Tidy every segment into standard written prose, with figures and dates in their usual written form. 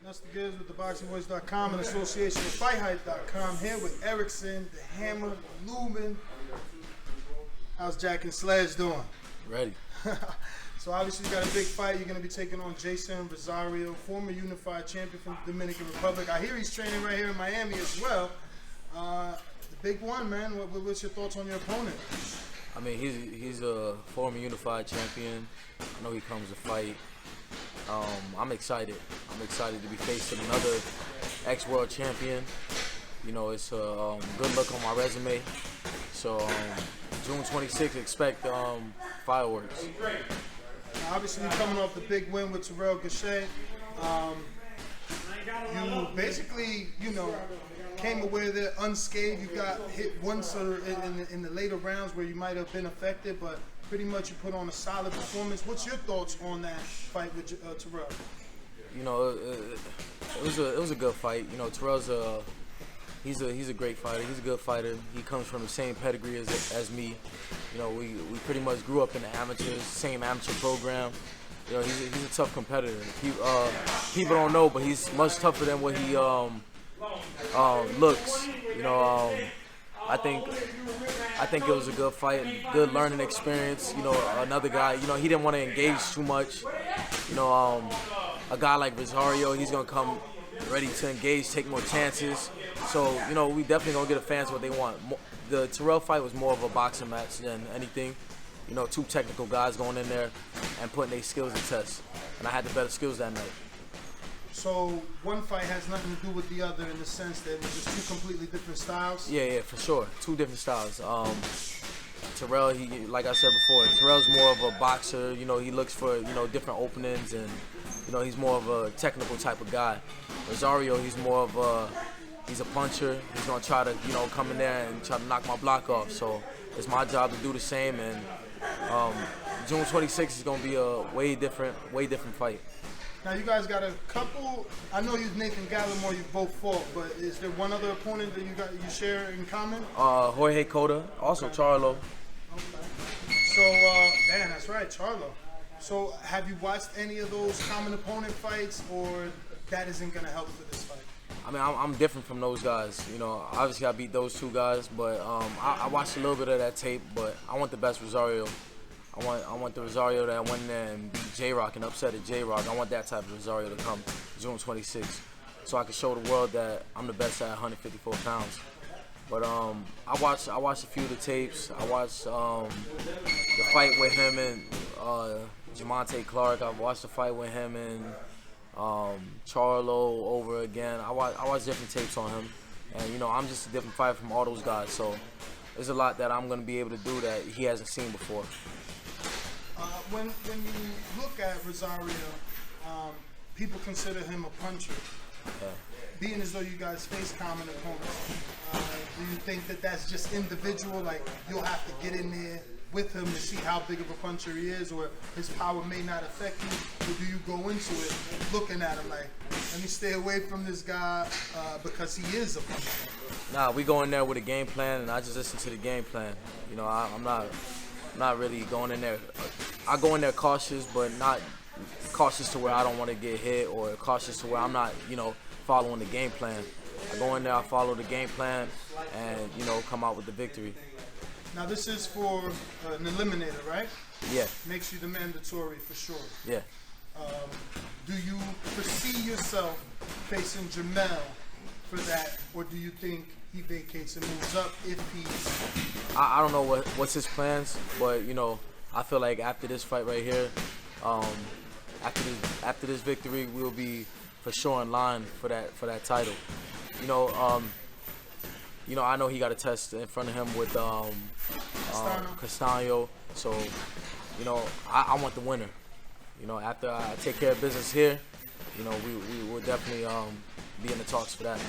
That's the Giz with theboxingvoice.com in association with FightHype.com. Here with Erickson, the Hammer, Lubin. How's Jack and Sledge doing? Ready. So obviously you got a big fight. You're going to be taking on Jeison Rosario, former unified champion from the Dominican Republic. I hear he's training right here in Miami as well. The big one, man. What's your thoughts on your opponent? I mean, he's a former unified champion. I know he comes to fight. I'm excited. I'm excited to be facing another ex-world champion. You know, it's a good look on my resume. So June 26th, expect fireworks. Now, obviously, you're coming off the big win with Jermell Charlo. You basically, came away there unscathed. You got hit once in the later rounds where you might have been affected, but pretty much you put on a solid performance. What's your thoughts on that fight with Jermell? You know, it was a good fight. You know, Terrell's he's a great fighter. He's a good fighter. He comes from the same pedigree as me. You know, we pretty much grew up in the amateurs, same amateur program. You know, he's a tough competitor. People don't know, but he's much tougher than what he looks. You know, I think it was a good fight, good learning experience. You know, another guy, he didn't want to engage too much. You know, a guy like Rosario, he's gonna come ready to engage, take more chances. So, we definitely gonna get the fans what they want. The Terrell fight was more of a boxing match than anything. You know, two technical guys going in there and putting their skills to test. And I had the better skills that night. So one fight has nothing to do with the other in the sense that it was just two completely different styles? Yeah, for sure. Two different styles. Terrell, like I said before, Terrell's more of a boxer. You know, he looks for, different openings and, he's more of a technical type of guy. Rosario, he's more of he's a puncher. He's going to try to, come in there and try to knock my block off. So it's my job to do the same. And June 26th is going to be a way different fight. Now you guys got a couple. I know you Nathan Gallimore, you both fought, but is there one other opponent that you share in common? Jorge Cota, also Charlo. Okay. So, man, that's right, Charlo. So, have you watched any of those common opponent fights, or that isn't going to help for this fight? I mean, I'm different from those guys. Obviously I beat those two guys, but I watched a little bit of that tape. But I want the best Rosario. I want the Rosario that went in there and beat J-Rock and upset J-Rock. I want that type of Rosario to come June 26th, so I can show the world that I'm the best at 154 pounds. But I watched a few of the tapes. I watched the fight with him and Gervonta Clark. I watched the fight with him and Charlo over again. I watched different tapes on him, and I'm just a different fighter from all those guys. So there's a lot that I'm gonna be able to do that he hasn't seen before. When you look at Rosario, people consider him a puncher. Yeah. Being as though you guys face common opponents, do you think that that's just individual? Like you'll have to get in there with him to see how big of a puncher he is, or his power may not affect you? Or do you go into it looking at him like, let me stay away from this guy because he is a puncher? Nah, we go in there with a game plan, and I just listen to the game plan. I'm not really going in there. I go in there cautious, but not cautious to where I don't want to get hit, or cautious to where I'm not, following the game plan. I go in there, I follow the game plan, and, come out with the victory. Now this is for an eliminator, right? Yeah. Makes you the mandatory for sure. Yeah. Do you foresee yourself facing Jermell for that, or do you think he vacates and moves up if he's... I don't know what's his plans, but I feel like after this fight right here, after this victory, we'll be for sure in line for that title. I know he got a test in front of him with Castano, so I want the winner. After I take care of business here, we will definitely be in the talks for that.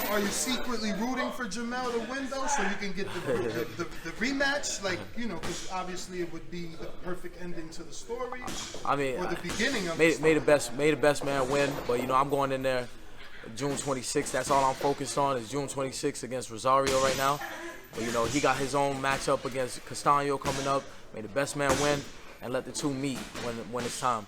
Are you secretly rooting for Jermell to win though, so you can get the rematch? Like, because obviously it would be the perfect ending to the story. I mean, or the beginning of made the best man win. But I'm going in there June 26th. That's all I'm focused on is June 26th against Rosario right now. But he got his own matchup against Castano coming up. May the best man win, and let the two meet when it's time.